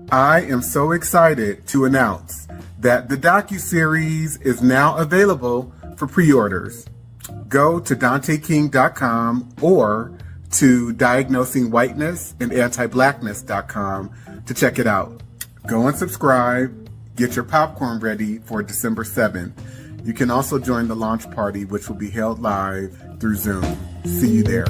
I am so excited to announce that the Docuseries is now available for pre-orders. Go to DanteKing.com or to DiagnosingWhitenessAndAntiblackness.com to check it out. Go and subscribe. Get your popcorn ready for December 7th. You can also join the launch party, which will be held live through Zoom. See you there.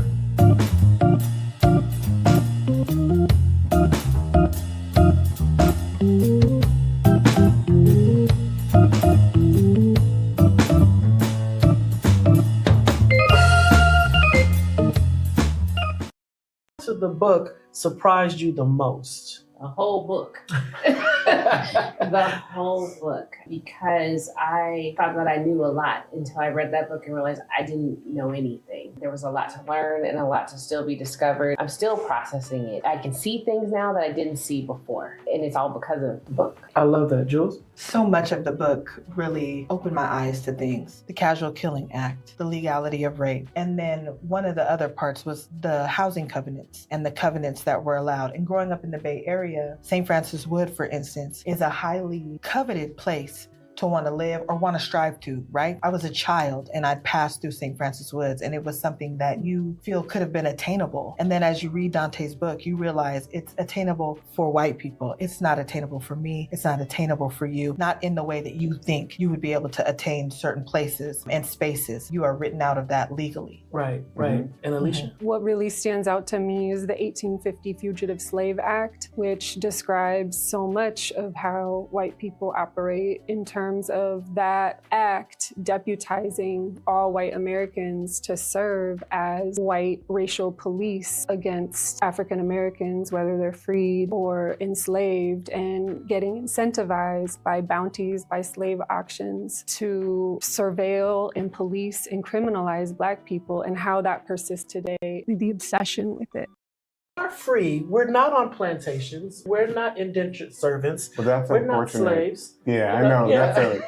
The book surprised you the most? A whole book. The whole book. Because I thought that I knew a lot until I read that book and realized I didn't know anything. There was a lot to learn and a lot to still be discovered. I'm still processing it. I can see things now that I didn't see before. And it's all because of the book. I love that. Jules? So much of the book really opened my eyes to things. The Casual Killing Act, the legality of rape. And then one of the other parts was the housing covenants and the covenants that were allowed. And growing up in the Bay Area, St. Francis Wood, for instance, is a highly coveted place to want to live or want to strive to, right? I was a child and I'd passed through St. Francis Woods and it was something that you feel could have been attainable. And then as you read Dante's book, you realize it's attainable for white people. It's not attainable for me. It's not attainable for you. Not in the way that you think you would be able to attain certain places and spaces. You are written out of that legally. Right. And Alicia? What really stands out to me is the 1850 Fugitive Slave Act, which describes so much of how white people operate in terms of that act deputizing all white Americans to serve as white racial police against African Americans, whether they're freed or enslaved, and getting incentivized by bounties, by slave auctions to surveil and police and criminalize Black people, and how that persists today, the obsession with it. We're free. We're not on plantations. We're not indentured servants. Well, that's We're unfortunate. not slaves. Yeah, I know. Yeah. That's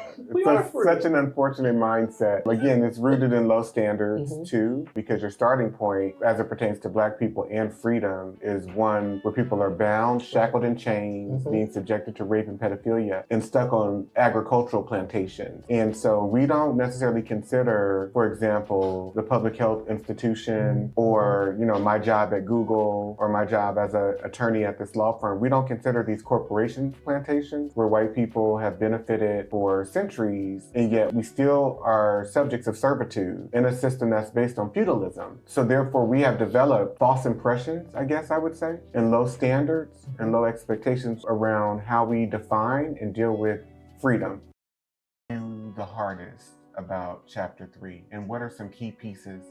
such an unfortunate mindset. Again, it's rooted in low standards too, because your starting point, as it pertains to Black people and freedom, is one where people are bound, shackled in chains, being subjected to rape and pedophilia, and stuck on agricultural plantations. And so we don't necessarily consider, for example, the public health institution or, my job at Google or my job as an attorney at this law firm. We don't consider these corporation plantations where white people have benefited for centuries, and yet we still are subjects of servitude in a system that's based on feudalism. So therefore we have developed false impressions, I guess I would say, and low standards and low expectations around how we define and deal with freedom. The hardest about chapter 3, and what are some key pieces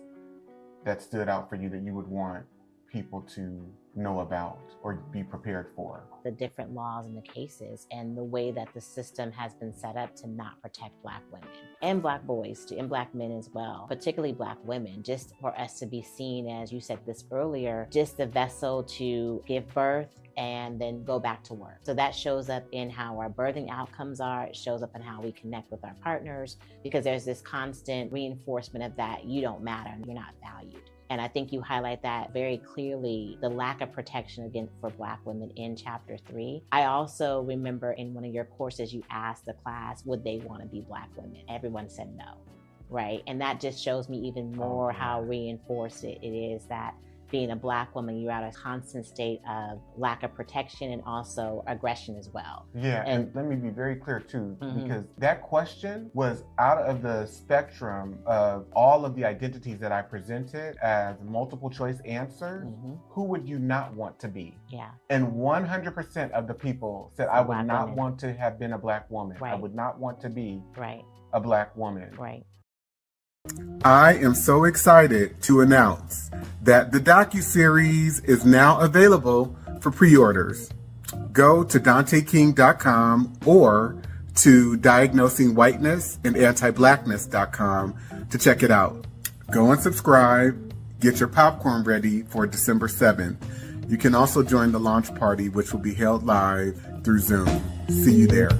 that stood out for you that you would want people to know about or be prepared for? The different laws and the cases and the way that the system has been set up to not protect Black women and Black boys too, and Black men as well, particularly Black women, just for us to be seen, as you said this earlier, just the vessel to give birth and then go back to work. So that shows up in how our birthing outcomes are. It shows up in how we connect with our partners, because there's this constant reinforcement of that you don't matter and you're not valued. And I think you highlight that very clearly, the lack of protection for Black women in chapter 3. I also remember in one of your courses, you asked the class, would they want to be Black women? Everyone said no, right? And that just shows me even more how reinforced it is that being a Black woman, you're at a constant state of lack of protection and also aggression as well. Yeah, and let me be very clear too, because that question was out of the spectrum of all of the identities that I presented as multiple choice answers. Who would you not want to be? Yeah. And 100% of the people said, I would not want to have been a Black woman. Right. I would not want to be right. a Black woman. Right. I am so excited to announce that the Docuseries is now available for pre-orders. Go to DanteKing.com or to DiagnosingWhitenessAndAntiblackness.com to check it out. Go and subscribe. Get your popcorn ready for December 7th. You can also join the launch party, which will be held live through Zoom. See you there.